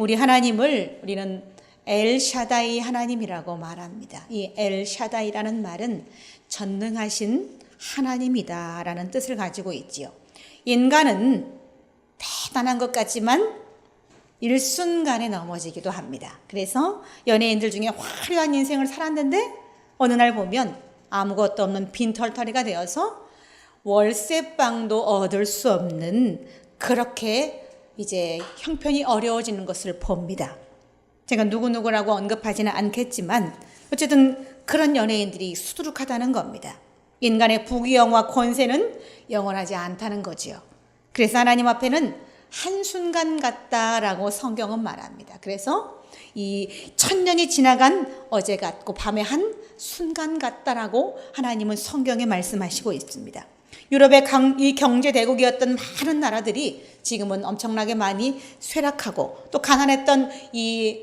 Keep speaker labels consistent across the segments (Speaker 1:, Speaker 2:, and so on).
Speaker 1: 우리 하나님을 우리는 엘샤다이 하나님이라고 말합니다. 이 엘샤다이라는 말은 전능하신 하나님이다라는 뜻을 가지고 있지요. 인간은 대단한 것 같지만 일순간에 넘어지기도 합니다. 그래서 연예인들 중에 화려한 인생을 살았는데 어느 날 보면 아무것도 없는 빈털터리가 되어서 월세방도 얻을 수 없는, 그렇게 이제 형편이 어려워지는 것을 봅니다. 제가 누구누구라고 언급하지는 않겠지만 어쨌든 그런 연예인들이 수두룩하다는 겁니다. 인간의 부귀영화 권세는 영원하지 않다는 거지요. 그래서 하나님 앞에는 한순간 같다라고 성경은 말합니다. 그래서 이 천년이 지나간 어제 같고 밤의 한 순간 같다라고 하나님은 성경에 말씀하시고 있습니다. 유럽의 이 경제대국이었던 많은 나라들이 지금은 엄청나게 많이 쇠락하고, 또 가난했던 이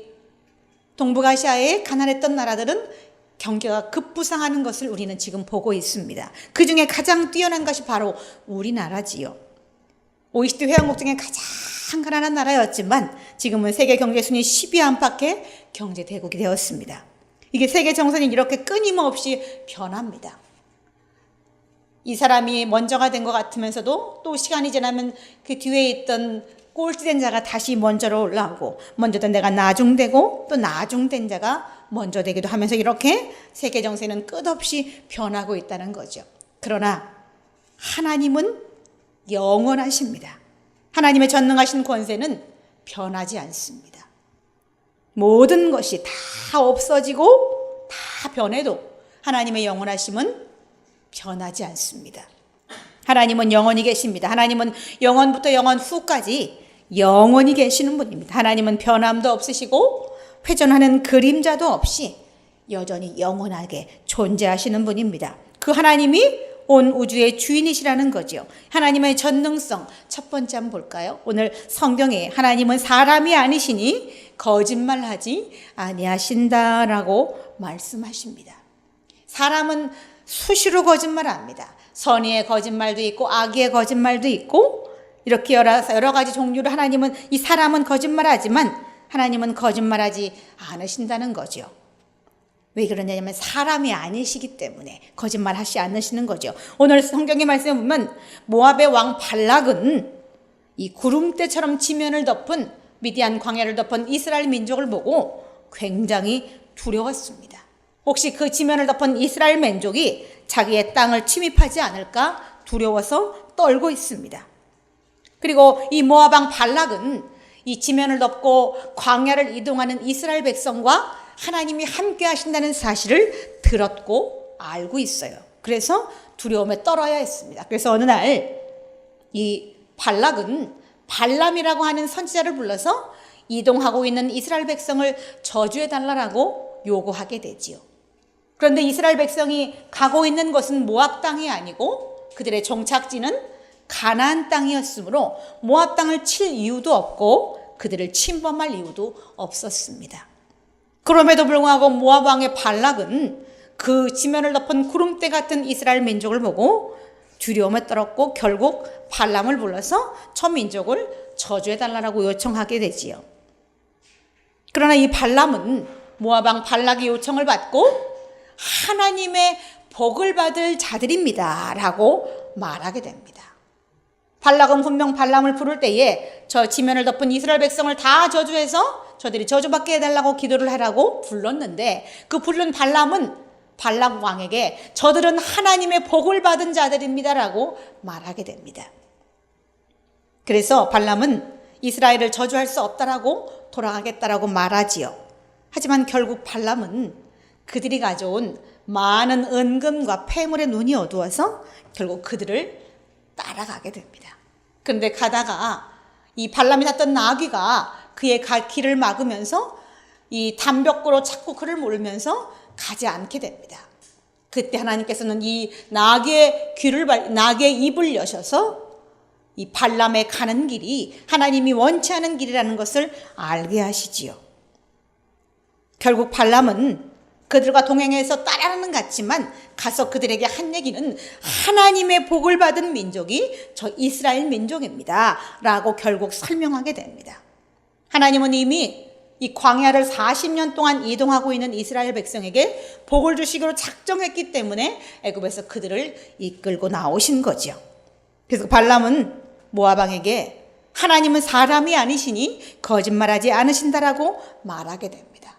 Speaker 1: 동북아시아의 가난했던 나라들은 경제가 급부상하는 것을 우리는 지금 보고 있습니다. 그 중에 가장 뛰어난 것이 바로 우리나라지요. OECD 회원국 중에 가장 가난한 나라였지만 지금은 세계 경제 순위 10위 안팎의 경제 대국이 되었습니다. 이게 세계 정선이 이렇게 끊임없이 변합니다. 이 사람이 먼저가 된 것 같으면서도 또 시간이 지나면 그 뒤에 있던 꼴찌된 자가 다시 먼저로 올라오고, 먼저 된 자가 나중되고 또 나중된 자가 먼저 되기도 하면서 이렇게 세계 정세는 끝없이 변하고 있다는 거죠. 그러나 하나님은 영원하십니다. 하나님의 전능하신 권세는 변하지 않습니다. 모든 것이 다 없어지고 다 변해도 하나님의 영원하심은 변하지 않습니다. 하나님은 영원히 계십니다. 하나님은 영원부터 영원 후까지 영원히 계시는 분입니다. 하나님은 변함도 없으시고 회전하는 그림자도 없이 여전히 영원하게 존재하시는 분입니다. 그 하나님이 온 우주의 주인이시라는 거죠. 하나님의 전능성, 첫 번째 한번 볼까요? 오늘 성경에 하나님은 사람이 아니시니 거짓말하지 아니하신다라고 말씀하십니다. 사람은 수시로 거짓말합니다. 선의의 거짓말도 있고 악의의 거짓말도 있고, 이렇게 여러 가지 종류로 하나님은, 이 사람은 거짓말하지만 하나님은 거짓말하지 않으신다는 거죠. 왜 그러냐면 사람이 아니시기 때문에 거짓말하지 않으시는 거죠. 오늘 성경의 말씀에 보면 모압의 왕 발락은 이 구름대처럼 지면을 덮은 미디안 광야를 덮은 이스라엘 민족을 보고 굉장히 두려웠습니다. 혹시 그 지면을 덮은 이스라엘 민족이 자기의 땅을 침입하지 않을까 두려워서 떨고 있습니다. 그리고 이 모압 왕 발락은 이 지면을 덮고 광야를 이동하는 이스라엘 백성과 하나님이 함께 하신다는 사실을 들었고 알고 있어요. 그래서 두려움에 떨어야 했습니다. 그래서 어느 날 이 발락은 발람이라고 하는 선지자를 불러서 이동하고 있는 이스라엘 백성을 저주해 달라고 요구하게 되지요. 그런데 이스라엘 백성이 가고 있는 곳은 모압 땅이 아니고 그들의 종착지는 가나안 땅이었으므로 모압 땅을 칠 이유도 없고 그들을 침범할 이유도 없었습니다. 그럼에도 불구하고 모압 왕의 발락은 그 지면을 덮은 구름대 같은 이스라엘 민족을 보고 두려움에 떨었고 결국 발람을 불러서 저 민족을 저주해달라고 요청하게 되지요. 그러나 이 발람은 모압 왕 발락의 요청을 받고 하나님의 복을 받을 자들입니다 라고 말하게 됩니다. 발락은 분명 발람을 부를 때에 저 지면을 덮은 이스라엘 백성을 다 저주해서 저들이 저주받게 해달라고 기도를 하라고 불렀는데, 그 부른 발람은 발락 왕에게 저들은 하나님의 복을 받은 자들입니다 라고 말하게 됩니다. 그래서 발람은 이스라엘을 저주할 수 없다라고 돌아가겠다라고 말하지요. 하지만 결국 발람은 그들이 가져온 많은 은금과 폐물의 눈이 어두워서 결국 그들을 따라가게 됩니다. 그런데 가다가 이 발람이 탔던 나귀가 그의 길을 막으면서 이 담벽으로 자꾸 그를 몰면서 가지 않게 됩니다. 그때 하나님께서는 이 나귀의 입을 여셔서 이 발람의 가는 길이 하나님이 원치 않은 길이라는 것을 알게 하시지요. 결국 발람은 그들과 동행해서 따라가는 같지만 가서 그들에게 한 얘기는 하나님의 복을 받은 민족이 저 이스라엘 민족입니다 라고 결국 설명하게 됩니다. 하나님은 이미 이 광야를 40년 동안 이동하고 있는 이스라엘 백성에게 복을 주시기로 작정했기 때문에 애굽에서 그들을 이끌고 나오신 거죠. 그래서 발람은 모압 왕에게 하나님은 사람이 아니시니 거짓말하지 않으신다라고 말하게 됩니다.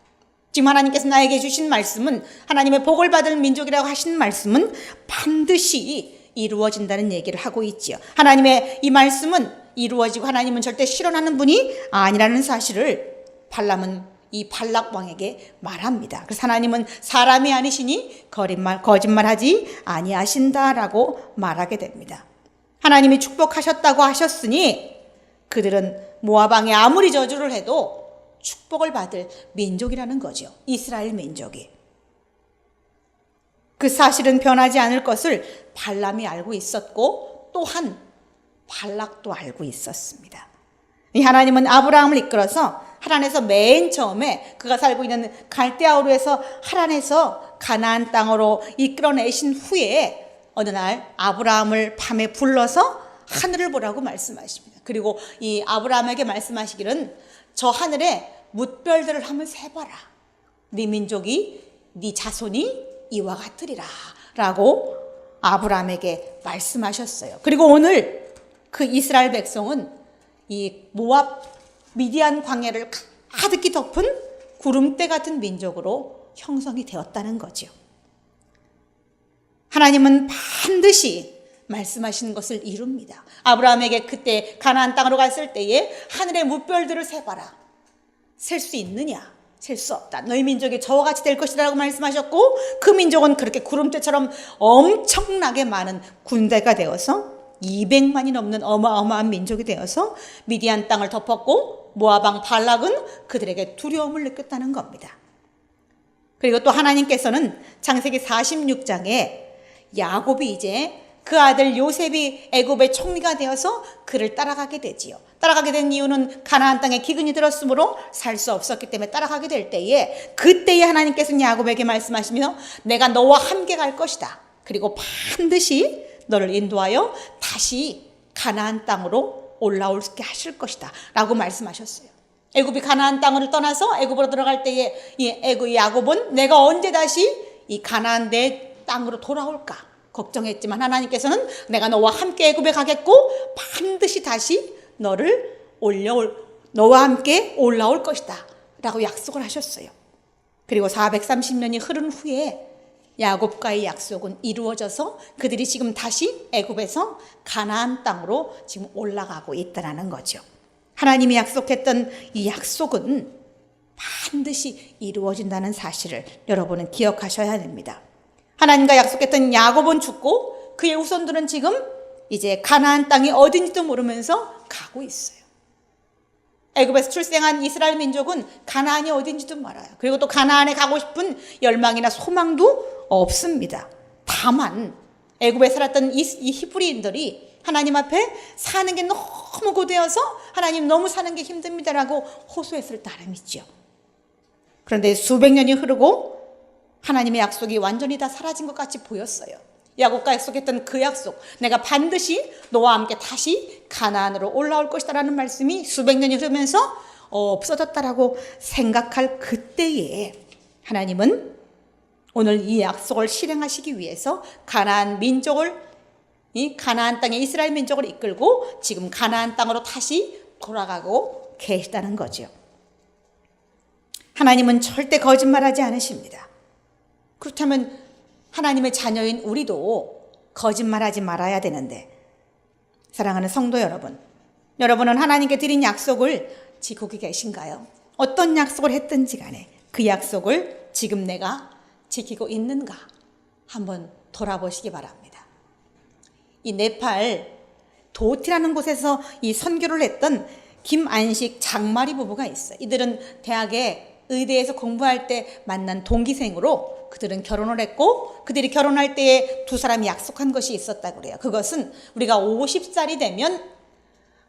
Speaker 1: 지금 하나님께서 나에게 주신 말씀은, 하나님의 복을 받을 민족이라고 하신 말씀은 반드시 이루어진다는 얘기를 하고 있지요. 하나님의 이 말씀은 이루어지고 하나님은 절대 실현하는 분이 아니라는 사실을 발람은 이 발락 왕에게 말합니다. 그래서 하나님은 사람이 아니시니 거짓말하지 아니하신다라고 말하게 됩니다. 하나님이 축복하셨다고 하셨으니 그들은 모압 왕이 아무리 저주를 해도 축복을 받을 민족이라는 거죠. 이스라엘 민족이. 그 사실은 변하지 않을 것을 발람이 알고 있었고 또한 발락도 알고 있었습니다. 하나님은 아브라함을 이끌어서 하란에서 맨 처음에 그가 살고 있는 갈대아우르에서 하란에서 가나안 땅으로 이끌어내신 후에 어느 날 아브라함을 밤에 불러서 하늘을 보라고 말씀하십니다. 그리고 이 아브라함에게 말씀하시기는 저 하늘에 뭇별들을 한번 세봐라. 네 민족이 네 자손이 이와 같으리라 라고 아브라함에게 말씀하셨어요. 그리고 오늘 그 이스라엘 백성은 이 모압 미디안 광야를 가득히 덮은 구름대 같은 민족으로 형성이 되었다는 거죠. 하나님은 반드시 말씀하신 것을 이룹니다. 아브라함에게 그때 가나안 땅으로 갔을 때에 하늘의 뭇별들을 세봐라. 셀 수 있느냐? 셀 수 없다. 너희 민족이 저와 같이 될 것이라고 말씀하셨고 그 민족은 그렇게 구름대처럼 엄청나게 많은 군대가 되어서 200만이 넘는 어마어마한 민족이 되어서 미디안 땅을 덮었고 모압 왕 발락은 그들에게 두려움을 느꼈다는 겁니다. 그리고 또 하나님께서는 창세기 46장에 야곱이 이제 그 아들 요셉이 애굽의 총리가 되어서 그를 따라가게 되지요. 따라가게 된 이유는 가나안 땅에 기근이 들었으므로 살 수 없었기 때문에 따라가게 될 때에 그때에 하나님께서는 야곱에게 말씀하시며 내가 너와 함께 갈 것이다. 그리고 반드시 너를 인도하여 다시 가나안 땅으로 올라올게 하실 것이다 라고 말씀하셨어요. 애굽이 가나안 땅을 떠나서 애굽으로 들어갈 때에 이 야곱은 내가 언제 다시 이 가나안 내 땅으로 돌아올까 걱정했지만 하나님께서는 내가 너와 함께 애굽에 가겠고 반드시 다시 너와 함께 올라올 것이다 라고 약속을 하셨어요. 그리고 430년이 흐른 후에 야곱과의 약속은 이루어져서 그들이 지금 다시 애굽에서 가나안 땅으로 지금 올라가고 있다는 거죠. 하나님이 약속했던 이 약속은 반드시 이루어진다는 사실을 여러분은 기억하셔야 됩니다. 하나님과 약속했던 야곱은 죽고 그의 후손들은 지금 이제 가나안 땅이 어딘지도 모르면서 가고 있어요. 애굽에서 출생한 이스라엘 민족은 가나안이 어딘지도 몰라요. 그리고 또 가나안에 가고 싶은 열망이나 소망도 없습니다. 다만 애굽에 살았던 이 히브리인들이 하나님 앞에 사는 게 너무 고되어서 하나님 너무 사는 게 힘듭니다라고 호소했을 따름이죠. 그런데 수백 년이 흐르고 하나님의 약속이 완전히 다 사라진 것 같이 보였어요. 야곱과 약속했던 그 약속, 내가 반드시 너와 함께 다시 가나안으로 올라올 것이다라는 말씀이 수백 년이 흐르면서 없어졌다라고 생각할 그때에 하나님은 오늘 이 약속을 실행하시기 위해서 가나안 땅의 이스라엘 민족을 이끌고 지금 가나안 땅으로 다시 돌아가고 계시다는 거죠. 하나님은 절대 거짓말하지 않으십니다. 그렇다면 하나님의 자녀인 우리도 거짓말하지 말아야 되는데, 사랑하는 성도 여러분, 여러분은 하나님께 드린 약속을 지키고 계신가요? 어떤 약속을 했든지 간에 그 약속을 지금 내가 지키고 있는가 한번 돌아보시기 바랍니다. 이 네팔 도티라는 곳에서 이 선교를 했던 김안식 장마리 부부가 있어요. 이들은 대학에 의대에서 공부할 때 만난 동기생으로 그들은 결혼을 했고 그들이 결혼할 때에 두 사람이 약속한 것이 있었다고 그래요. 그것은 우리가 50살이 되면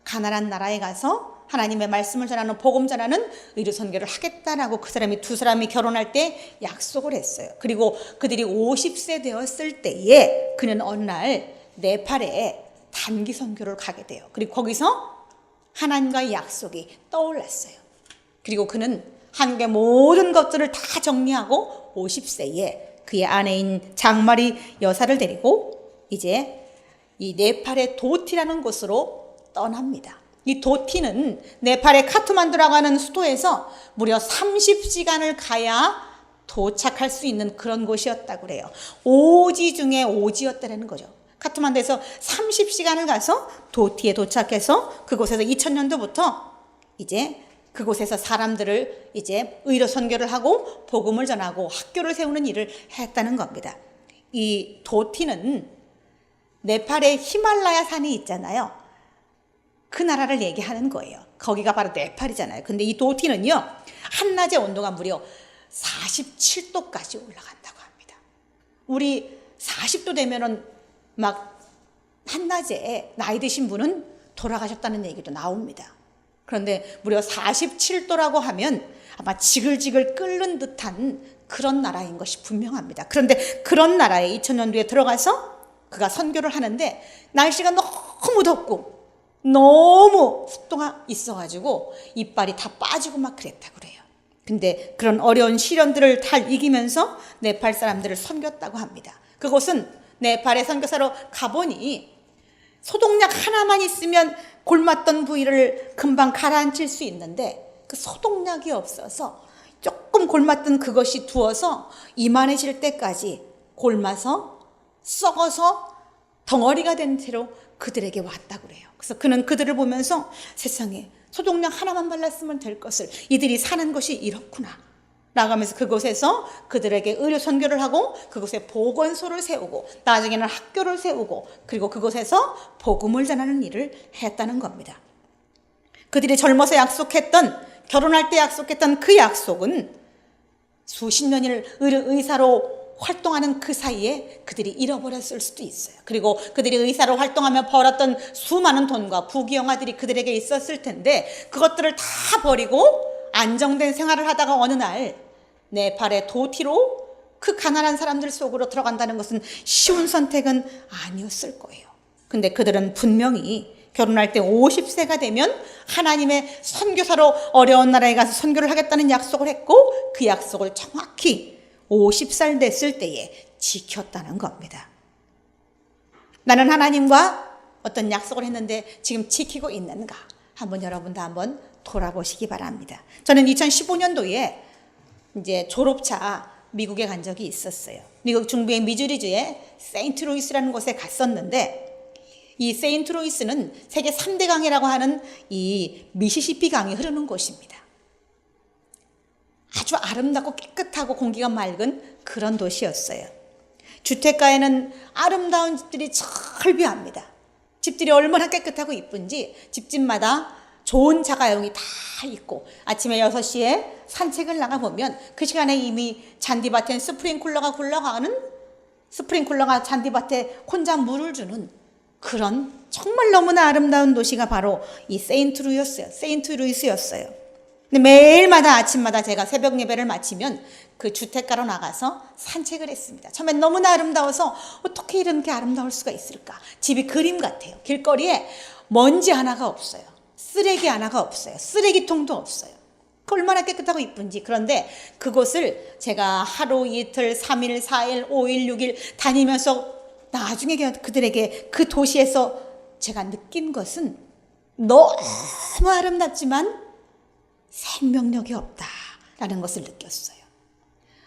Speaker 1: 가나안 나라에 가서 하나님의 말씀을 전하는 복음 전하는 의료 선교를 하겠다라고 두 사람이 결혼할 때 약속을 했어요. 그리고 그들이 50세 되었을 때에 그는 어느 날 네팔에 단기 선교를 가게 돼요. 그리고 거기서 하나님과의 약속이 떠올랐어요. 그리고 그는 한국의 모든 것들을 다 정리하고 50세에 그의 아내인 장마리 여사를 데리고 이제 이 네팔의 도티라는 곳으로 떠납니다. 이 도티는 네팔의 카트만두라고 하는 수도에서 무려 30시간을 가야 도착할 수 있는 그런 곳이었다고 그래요. 오지 중에 오지였다는 거죠. 카트만두에서 30시간을 가서 도티에 도착해서 그곳에서 2000년도부터 이제 그곳에서 사람들을 이제 의료 선교를 하고 복음을 전하고 학교를 세우는 일을 했다는 겁니다. 이 도티는 네팔의 히말라야 산이 있잖아요. 그 나라를 얘기하는 거예요. 거기가 바로 네팔이잖아요. 근데 이 도티는요, 한낮의 온도가 무려 47도까지 올라간다고 합니다. 우리 40도 되면은 막 한낮에 나이 드신 분은 돌아가셨다는 얘기도 나옵니다. 그런데 무려 47도라고 하면 아마 지글지글 끓는 듯한 그런 나라인 것이 분명합니다. 그런데 그런 나라에 2000년도에 들어가서 그가 선교를 하는데 날씨가 너무 덥고 너무 습도가 있어가지고 이빨이 다 빠지고 막 그랬다고 그래요. 근데 그런 어려운 시련들을 다 이기면서 네팔 사람들을 섬겼다고 합니다. 그곳은 네팔의 선교사로 가보니 소독약 하나만 있으면 골맞던 부위를 금방 가라앉힐 수 있는데 그 소독약이 없어서 조금 골맞던 그것이 두어서 이만해질 때까지 골마서 썩어서 덩어리가 된 채로 그들에게 왔다고 그래요. 그래서 그는 그들을 보면서 세상에 소독약 하나만 발랐으면 될 것을 이들이 사는 것이 이렇구나 나가면서 그곳에서 그들에게 의료 선교를 하고 그곳에 보건소를 세우고 나중에는 학교를 세우고 그리고 그곳에서 복음을 전하는 일을 했다는 겁니다. 그들이 젊어서 결혼할 때 약속했던 그 약속은 수십 년을 의사로 활동하는 그 사이에 그들이 잃어버렸을 수도 있어요. 그리고 그들이 의사로 활동하며 벌었던 수많은 돈과 부귀영화들이 그들에게 있었을 텐데 그것들을 다 버리고 안정된 생활을 하다가 어느 날 네팔의 도티로 그 가난한 사람들 속으로 들어간다는 것은 쉬운 선택은 아니었을 거예요. 근데 그들은 분명히 결혼할 때 50세가 되면 하나님의 선교사로 어려운 나라에 가서 선교를 하겠다는 약속을 했고 그 약속을 정확히 50살 됐을 때에 지켰다는 겁니다. 나는 하나님과 어떤 약속을 했는데 지금 지키고 있는가? 여러분도 한번 돌아보시기 바랍니다. 저는 2015년도에 이제 졸업차 미국에 간 적이 있었어요. 미국 중부의 미주리주의 세인트루이스라는 곳에 갔었는데 이 세인트루이스는 세계 3대 강이라고 하는 이 미시시피 강이 흐르는 곳입니다. 아주 아름답고 깨끗하고 공기가 맑은 그런 도시였어요. 주택가에는 아름다운 집들이 철비합니다. 집들이 얼마나 깨끗하고 이쁜지 집집마다 좋은 자가용이 다 있고 아침에 6시에 산책을 나가보면 그 시간에 이미 잔디밭엔 스프링클러가 잔디밭에 혼자 물을 주는 그런 정말 너무나 아름다운 도시가 바로 이 세인트루이스였어요. 근데 매일마다 아침마다 제가 새벽 예배를 마치면 그 주택가로 나가서 산책을 했습니다. 처음엔 너무나 아름다워서 어떻게 이렇게 아름다울 수가 있을까? 집이 그림 같아요. 길거리에 먼지 하나가 없어요. 쓰레기 하나가 없어요. 쓰레기통도 없어요. 얼마나 깨끗하고 이쁜지. 그런데 그곳을 제가 하루, 이틀, 3일, 4일, 5일, 6일 다니면서 나중에 그들에게 그 도시에서 제가 느낀 것은 너무 아름답지만 생명력이 없다라는 것을 느꼈어요.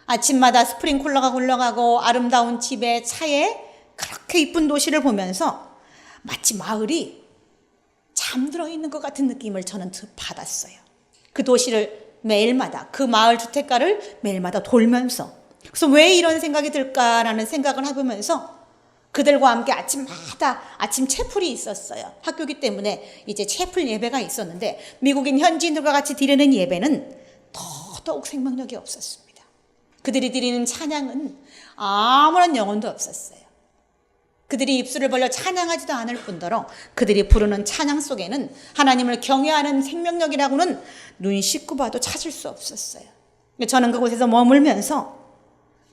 Speaker 1: 아침마다 스프링클러가 굴러가고 아름다운 집에 차에 그렇게 이쁜 도시를 보면서 마치 마을이 잠들어 있는 것 같은 느낌을 저는 받았어요. 그 도시를 매일마다 그 마을 주택가를 매일마다 돌면서 그래서 왜 이런 생각이 들까라는 생각을 해보면서 그들과 함께 아침마다 아침 채플이 있었어요. 학교기 때문에 이제 채플 예배가 있었는데 미국인 현지인들과 같이 드리는 예배는 더더욱 생명력이 없었습니다. 그들이 드리는 찬양은 아무런 영혼도 없었어요. 그들이 입술을 벌려 찬양하지도 않을 뿐더러 그들이 부르는 찬양 속에는 하나님을 경외하는 생명력이라고는 눈 씻고 봐도 찾을 수 없었어요. 저는 그곳에서 머물면서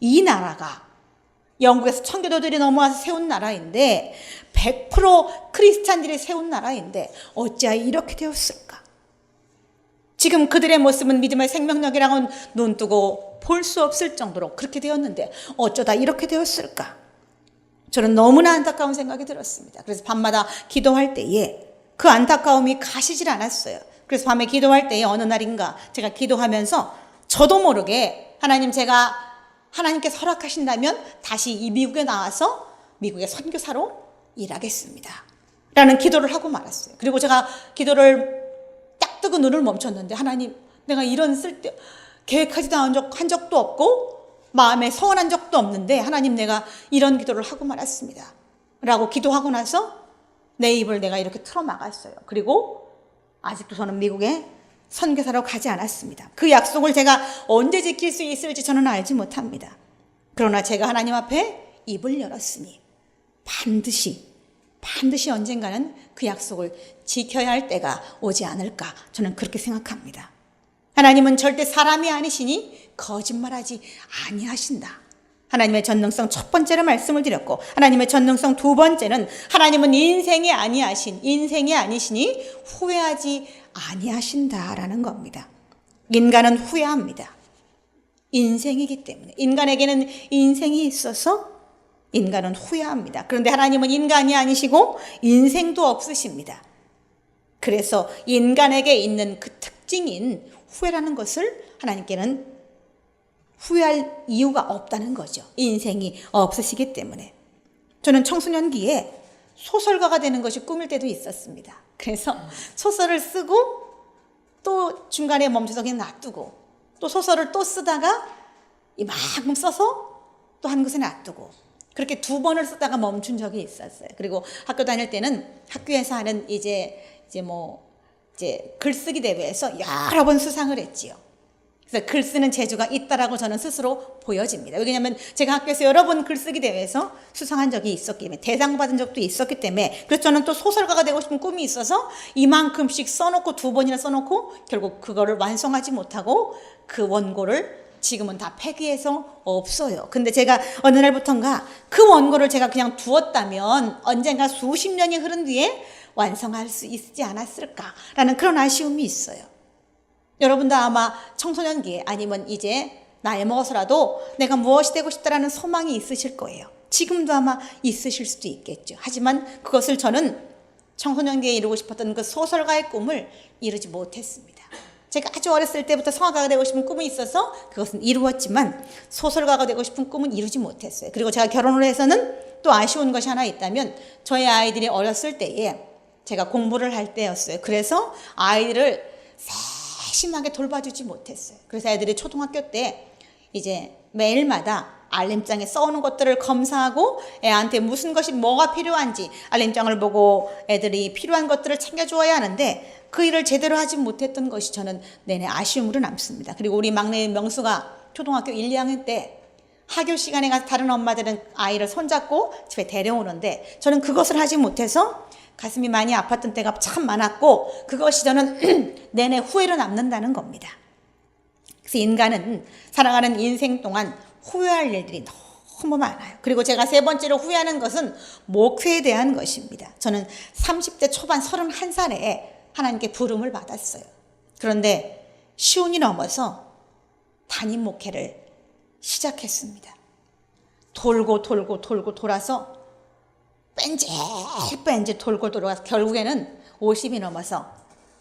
Speaker 1: 이 나라가 영국에서 청교도들이 넘어와서 세운 나라인데 100% 크리스찬들이 세운 나라인데 어찌하여 이렇게 되었을까? 지금 그들의 모습은 믿음의 생명력이라고는 눈 뜨고 볼 수 없을 정도로 그렇게 되었는데 어쩌다 이렇게 되었을까? 저는 너무나 안타까운 생각이 들었습니다. 그래서 밤마다 기도할 때에 그 안타까움이 가시질 않았어요. 그래서 밤에 기도할 때에 어느 날인가 제가 기도하면서 저도 모르게 하나님, 제가 하나님께서 허락하신다면 다시 이 미국에 나와서 미국의 선교사로 일하겠습니다 라는 기도를 하고 말았어요. 그리고 제가 기도를 딱 뜨고 눈을 멈췄는데, 하나님, 내가 이런 계획하지도 한 적도 없고 마음에 서운한 적도 없는데 하나님, 내가 이런 기도를 하고 말았습니다 라고 기도하고 나서 내 입을 내가 이렇게 틀어막았어요. 그리고 아직도 저는 미국에 선교사로 가지 않았습니다. 그 약속을 제가 언제 지킬 수 있을지 저는 알지 못합니다. 그러나 제가 하나님 앞에 입을 열었으니 반드시 언젠가는 그 약속을 지켜야 할 때가 오지 않을까, 저는 그렇게 생각합니다. 하나님은 절대 사람이 아니시니 거짓말하지 아니하신다. 하나님의 전능성 첫 번째로 말씀을 드렸고, 하나님의 전능성 두 번째는 하나님은 인생이 아니시니 후회하지 아니하신다라는 겁니다. 인간은 후회합니다. 인생이기 때문에, 인간에게는 인생이 있어서 인간은 후회합니다. 그런데 하나님은 인간이 아니시고 인생도 없으십니다. 그래서 인간에게 있는 그 특징인 후회라는 것을 하나님께는 후회할 이유가 없다는 거죠. 인생이 없으시기 때문에. 저는 청소년기에 소설가가 되는 것이 꿈일 때도 있었습니다. 그래서 소설을 쓰고 또 중간에 멈춰서 그냥 놔두고, 또 소설을 또 쓰다가 이만큼 써서 또 한 곳에 놔두고, 그렇게 2번을 쓰다가 멈춘 적이 있었어요. 그리고 학교 다닐 때는 학교에서 하는 글쓰기 대회에서 여러 번 수상을 했지요. 그래서 글 쓰는 재주가 있다라고 저는 스스로 보여집니다. 왜냐하면 제가 학교에서 여러 번 글쓰기 대회에서 수상한 적이 있었기 때문에, 대상 받은 적도 있었기 때문에, 그래서 저는 또 소설가가 되고 싶은 꿈이 있어서 이만큼씩 써놓고 2번이나 써놓고 결국 그거를 완성하지 못하고 그 원고를 지금은 다 폐기해서 없어요. 근데 제가 어느 날부턴가 그 원고를 제가 그냥 두었다면 언젠가 수십 년이 흐른 뒤에 완성할 수 있지 않았을까라는 그런 아쉬움이 있어요. 여러분도 아마 청소년기에 아니면 이제 나이 먹어서라도 내가 무엇이 되고 싶다라는 소망이 있으실 거예요. 지금도 아마 있으실 수도 있겠죠. 하지만 그것을 저는 청소년기에 이루고 싶었던 그 소설가의 꿈을 이루지 못했습니다. 제가 아주 어렸을 때부터 성악가가 되고 싶은 꿈이 있어서 그것은 이루었지만 소설가가 되고 싶은 꿈은 이루지 못했어요. 그리고 제가 결혼을 해서는 또 아쉬운 것이 하나 있다면, 저희 아이들이 어렸을 때에 제가 공부를 할 때였어요. 그래서 아이들을 세심하게 돌봐주지 못했어요. 그래서 애들이 초등학교 때 이제 매일마다 알림장에 써오는 것들을 검사하고 애한테 무슨 것이 뭐가 필요한지 알림장을 보고 애들이 필요한 것들을 챙겨주어야 하는데, 그 일을 제대로 하지 못했던 것이 저는 내내 아쉬움으로 남습니다. 그리고 우리 막내 명수가 초등학교 1, 2학년 때 학교 시간에 가서 다른 엄마들은 아이를 손잡고 집에 데려오는데 저는 그것을 하지 못해서 가슴이 많이 아팠던 때가 참 많았고, 그것이 저는 내내 후회로 남는다는 겁니다. 그래서 인간은 살아가는 인생 동안 후회할 일들이 너무 많아요. 그리고 제가 3번째로 후회하는 것은 목회에 대한 것입니다. 저는 30대 초반 31살에 하나님께 부름을 받았어요. 그런데 시운이 넘어서 담임 목회를 시작했습니다. 돌고 돌아서 뺀지 돌고 돌아서 결국에는 50이 넘어서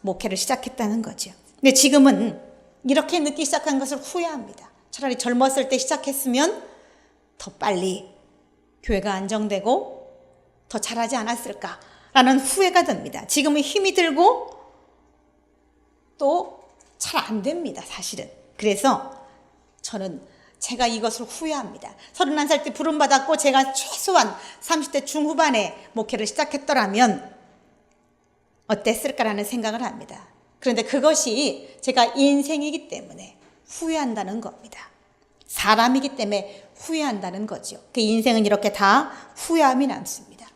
Speaker 1: 목회를 시작했다는 거죠. 근데 지금은 이렇게 늦기 시작한 것을 후회합니다. 차라리 젊었을 때 시작했으면 더 빨리 교회가 안정되고 더 잘하지 않았을까라는 후회가 듭니다. 지금은 힘이 들고 또 잘 안 됩니다, 사실은. 그래서 저는 제가 이것을 후회합니다. 31살 때 부름받았고 제가 최소한 30대 중후반에 목회를 시작했더라면 어땠을까라는 생각을 합니다. 그런데 그것이 제가 인생이기 때문에 후회한다는 겁니다. 사람이기 때문에 후회한다는 거죠. 그 인생은 이렇게 다 후회함이 남습니다.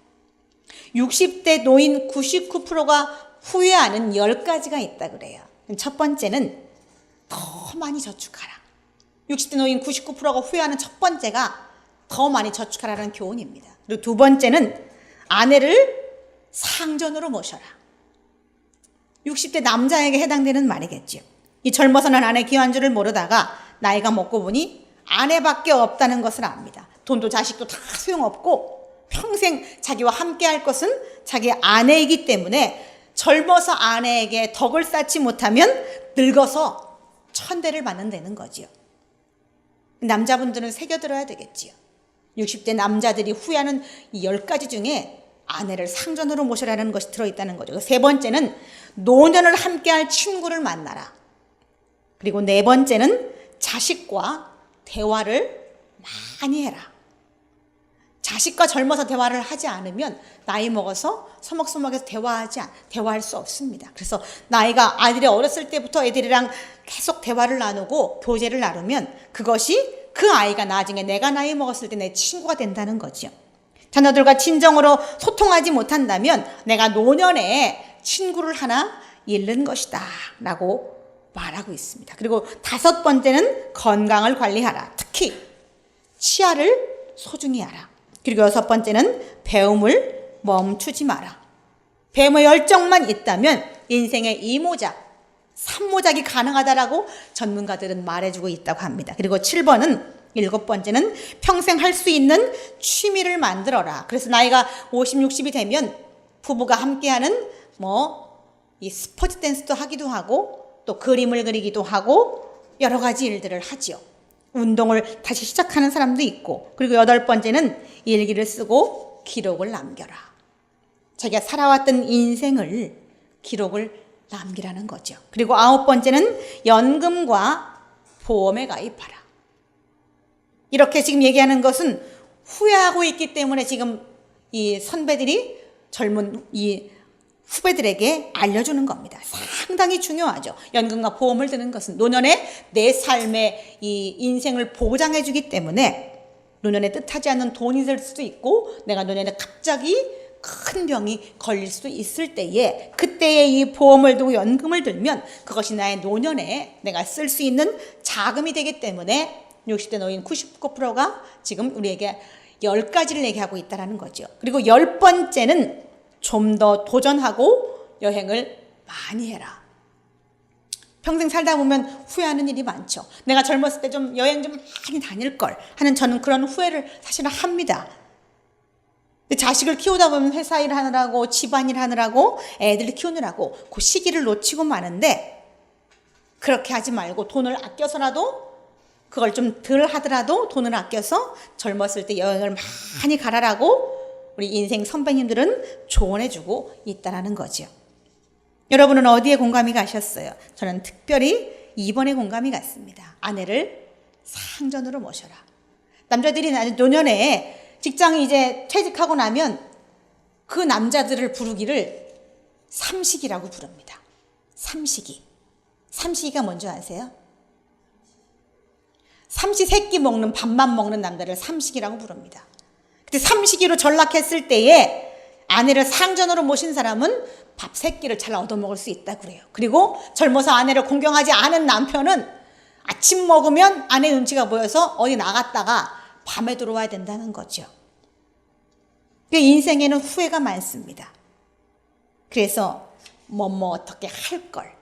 Speaker 1: 60대 노인 99%가 후회하는 10가지가 있다 그래요. 첫 번째는 더 많이 저축하라. 60대 노인 99%가 후회하는 첫 번째가 더 많이 저축하라는 교훈입니다. 그리고 두 번째는 아내를 상전으로 모셔라. 60대 남자에게 해당되는 말이겠죠. 이 젊어서는 아내 귀한 줄을 모르다가 나이가 먹고 보니 아내밖에 없다는 것을 압니다. 돈도 자식도 다 소용없고 평생 자기와 함께할 것은 자기 아내이기 때문에 젊어서 아내에게 덕을 쌓지 못하면 늙어서 천대를 받는다는 거지요. 남자분들은 새겨들어야 되겠지요. 60대 남자들이 후회하는 이 10가지 중에 아내를 상전으로 모셔라는 것이 들어있다는 거죠. 세 번째는 노년을 함께할 친구를 만나라. 그리고 네 번째는 자식과 대화를 많이 해라. 자식과 젊어서 대화를 하지 않으면 나이 먹어서 서먹서먹해서 대화할 수 없습니다. 그래서 나이가 아들이 어렸을 때부터 애들이랑 계속 대화를 나누고 교제를 나누면 그것이 그 아이가 나중에 내가 나이 먹었을 때 내 친구가 된다는 거죠. 자녀들과 진정으로 소통하지 못한다면 내가 노년에 친구를 하나 잃는 것이다 라고 말하고 있습니다. 그리고 다섯 번째는 건강을 관리하라. 특히 치아를 소중히 하라. 그리고 여섯 번째는 배움을 멈추지 마라. 배움의 열정만 있다면 인생의 2모작, 3모작이 가능하다라고 전문가들은 말해주고 있다고 합니다. 그리고 7번은 일곱 번째는 평생 할 수 있는 취미를 만들어라. 그래서 나이가 50, 60이 되면 부부가 함께하는 이 스포츠 댄스도 하기도 하고 또 그림을 그리기도 하고 여러 가지 일들을 하지요. 운동을 다시 시작하는 사람도 있고, 그리고 여덟 번째는 일기를 쓰고 기록을 남겨라. 자기가 살아왔던 인생을 기록을 남기라는 거죠. 그리고 아홉 번째는 연금과 보험에 가입하라. 이렇게 지금 얘기하는 것은 후회하고 있기 때문에 지금 이 선배들이 젊은 이 후배들에게 알려주는 겁니다. 상당히 중요하죠. 연금과 보험을 드는 것은 노년에 내 삶의 이 인생을 보장해 주기 때문에 노년에 뜻하지 않는 돈이 될 수도 있고 내가 노년에 갑자기 큰 병이 걸릴 수도 있을 때에 그때에 이 보험을 두고 연금을 들면 그것이 나의 노년에 내가 쓸 수 있는 자금이 되기 때문에 60대 노인 99%가 지금 우리에게 10가지를 얘기하고 있다는 거죠. 그리고 10번째는 좀 더 도전하고 여행을 많이 해라. 평생 살다 보면 후회하는 일이 많죠. 내가 젊었을 때 좀 여행 좀 많이 다닐 걸 하는 저는 그런 후회를 사실은 합니다. 자식을 키우다 보면 회사 일 하느라고 집안일 하느라고 애들 키우느라고 그 시기를 놓치고 마는데 그렇게 하지 말고 돈을 아껴서라도 그걸 좀 덜 하더라도 돈을 아껴서 젊었을 때 여행을 많이 가라라고 우리 인생 선배님들은 조언해주고 있다는 거죠. 여러분은 어디에 공감이 가셨어요? 저는 특별히 2번에 공감이 갔습니다. 아내를 상전으로 모셔라. 남자들이 노년에 직장이 이제 퇴직하고 나면 그 남자들을 부르기를 삼식이라고 부릅니다. 삼식이. 삼식이가 뭔지 아세요? 삼시세끼 먹는 밥만 먹는 남자를 삼식이라고 부릅니다. 근데 삼식이로 전락했을 때에 아내를 상전으로 모신 사람은 밥 3끼를 잘 얻어먹을 수 있다고 그래요. 그리고 젊어서 아내를 공경하지 않은 남편은 아침 먹으면 아내 눈치가 보여서 어디 나갔다가 밤에 들어와야 된다는 거죠. 인생에는 후회가 많습니다. 그래서 어떻게 할 걸.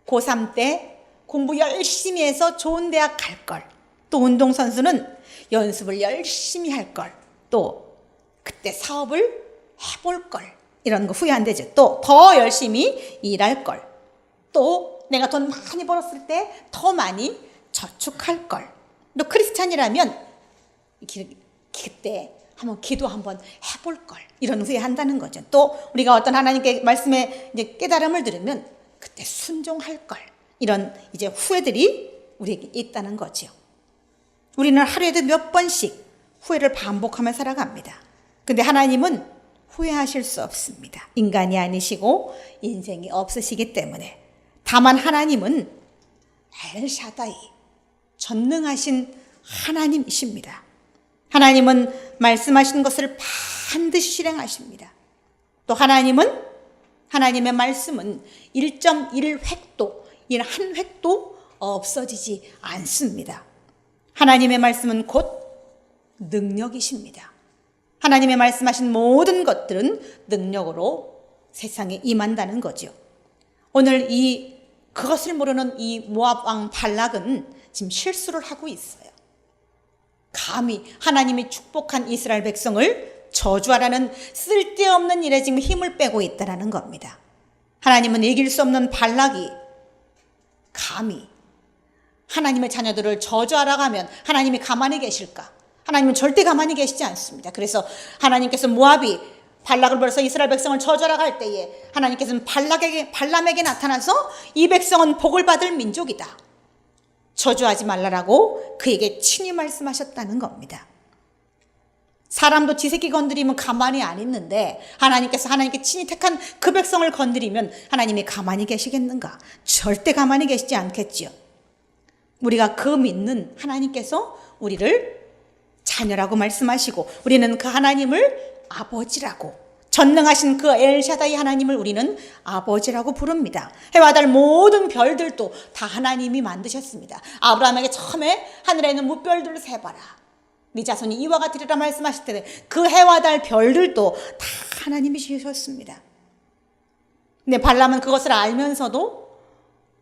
Speaker 1: 고3 때 공부 열심히 해서 좋은 대학 갈 걸. 또 운동선수는 연습을 열심히 할 걸. 또 그때 사업을 해볼 걸. 이런 거 후회 안 되죠. 또 더 열심히 일할 걸. 또 내가 돈 많이 벌었을 때 더 많이 저축할 걸. 또 크리스찬이라면 그때 한번 기도 한번 해볼 걸. 이런 후회한다는 거죠. 또 우리가 어떤 하나님께 말씀에 이제 깨달음을 들으면 그때 순종할 걸. 이런 이제 후회들이 우리에게 있다는 거죠. 우리는 하루에도 몇 번씩 후회를 반복하며 살아갑니다. 근데 하나님은 후회하실 수 없습니다. 인간이 아니시고 인생이 없으시기 때문에. 다만 하나님은 엘샤다이, 전능하신 하나님이십니다. 하나님은 말씀하신 것을 반드시 실행하십니다. 또 하나님의 말씀은 1.1획도, 한 획도 없어지지 않습니다. 하나님의 말씀은 곧 능력이십니다. 하나님의 말씀하신 모든 것들은 능력으로 세상에 임한다는 거죠. 오늘 이 그것을 모르는 이 모압 왕 발락은 지금 실수를 하고 있어요. 감히 하나님이 축복한 이스라엘 백성을 저주하라는 쓸데없는 일에 지금 힘을 빼고 있다는 겁니다. 하나님은 이길 수 없는 발락이 감히 하나님의 자녀들을 저주하라고 하면 하나님이 가만히 계실까? 하나님은 절대 가만히 계시지 않습니다. 그래서 하나님께서 모압이 발락을 벌여서 이스라엘 백성을 저주하라고 할 때에 하나님께서는 발람에게 나타나서 이 백성은 복을 받을 민족이다, 저주하지 말라라고 그에게 친히 말씀하셨다는 겁니다. 사람도 지 새끼 건드리면 가만히 안 있는데 하나님께서 하나님께 친히 택한 그 백성을 건드리면 하나님이 가만히 계시겠는가? 절대 가만히 계시지 않겠지요. 우리가 그 믿는 하나님께서 우리를 자녀라고 말씀하시고 우리는 그 하나님을 아버지라고, 전능하신 그 엘샤다이 하나님을 우리는 아버지라고 부릅니다. 해와 달 모든 별들도 다 하나님이 만드셨습니다. 아브라함에게 처음에 하늘에 있는 무별들을 세봐라, 네 자손이 이와 같으리라 말씀하실 때 그 해와 달 별들도 다 하나님이 지으셨습니다. 근데 발람은 그것을 알면서도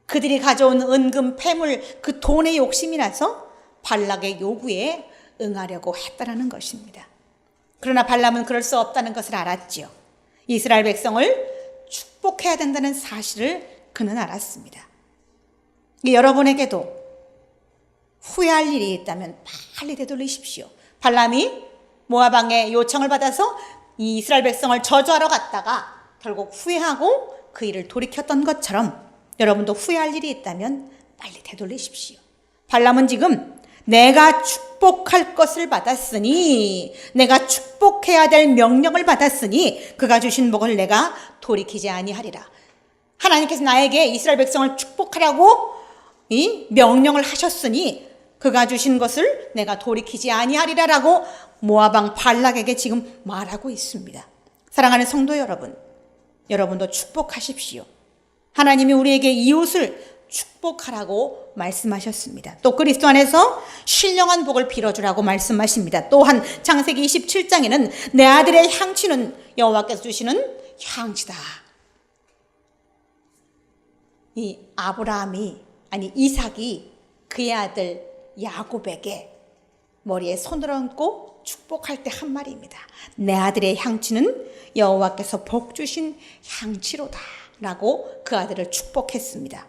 Speaker 1: 그들이 가져온 은금, 폐물, 그 돈의 욕심이 나서 발락의 요구에 응하려고 했다는 것입니다. 그러나 발람은 그럴 수 없다는 것을 알았지요. 이스라엘 백성을 축복해야 된다는 사실을 그는 알았습니다. 여러분에게도 후회할 일이 있다면 빨리 되돌리십시오. 발람이 모압 왕의 요청을 받아서 이 이스라엘 백성을 저주하러 갔다가 결국 후회하고 그 일을 돌이켰던 것처럼 여러분도 후회할 일이 있다면 빨리 되돌리십시오. 발람은 지금 내가 축복할 것을 받았으니, 내가 축복해야 될 명령을 받았으니 그가 주신 복을 내가 돌이키지 아니하리라. 하나님께서 나에게 이스라엘 백성을 축복하라고 이 명령을 하셨으니 그가 주신 것을 내가 돌이키지 아니하리라라고 모압 왕 발락에게 지금 말하고 있습니다. 사랑하는 성도 여러분, 여러분도 축복하십시오. 하나님이 우리에게 이웃을 축복하라고 말씀하셨습니다. 또 그리스도 안에서 신령한 복을 빌어주라고 말씀하십니다. 또한 창세기 27장에는 내 아들의 향취는 여호와께서 주시는 향취다. 이 이삭이 그의 아들 야곱에게 머리에 손을 얹고 축복할 때 한 말입니다. 내 아들의 향취는 여호와께서 복 주신 향취로다 라고 그 아들을 축복했습니다.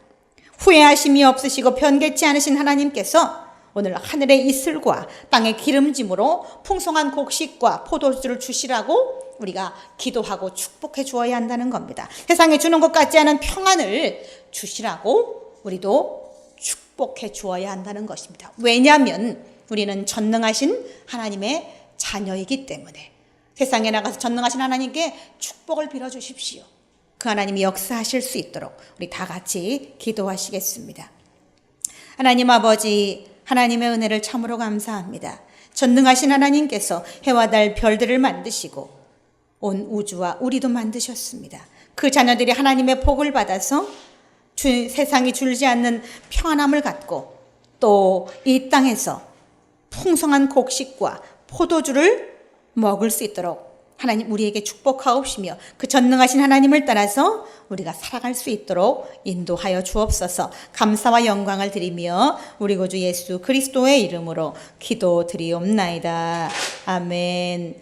Speaker 1: 후회하심이 없으시고 변개치 않으신 하나님께서 오늘 하늘의 이슬과 땅의 기름짐으로 풍성한 곡식과 포도주를 주시라고 우리가 기도하고 축복해 주어야 한다는 겁니다. 세상에 주는 것 같지 않은 평안을 주시라고 우리도 축복해 주어야 한다는 것입니다. 왜냐하면 우리는 전능하신 하나님의 자녀이기 때문에. 세상에 나가서 전능하신 하나님께 축복을 빌어주십시오. 그 하나님이 역사하실 수 있도록 우리 다 같이 기도하시겠습니다. 하나님 아버지, 하나님의 은혜를 참으로 감사합니다. 전능하신 하나님께서 해와 달 별들을 만드시고 온 우주와 우리도 만드셨습니다. 그 자녀들이 하나님의 복을 받아서 세상이 줄지 않는 평안함을 갖고 또 이 땅에서 풍성한 곡식과 포도주를 먹을 수 있도록 하나님 우리에게 축복하옵시며 그 전능하신 하나님을 따라서 우리가 살아갈 수 있도록 인도하여 주옵소서. 감사와 영광을 드리며 우리 구주 예수 그리스도의 이름으로 기도드리옵나이다. 아멘.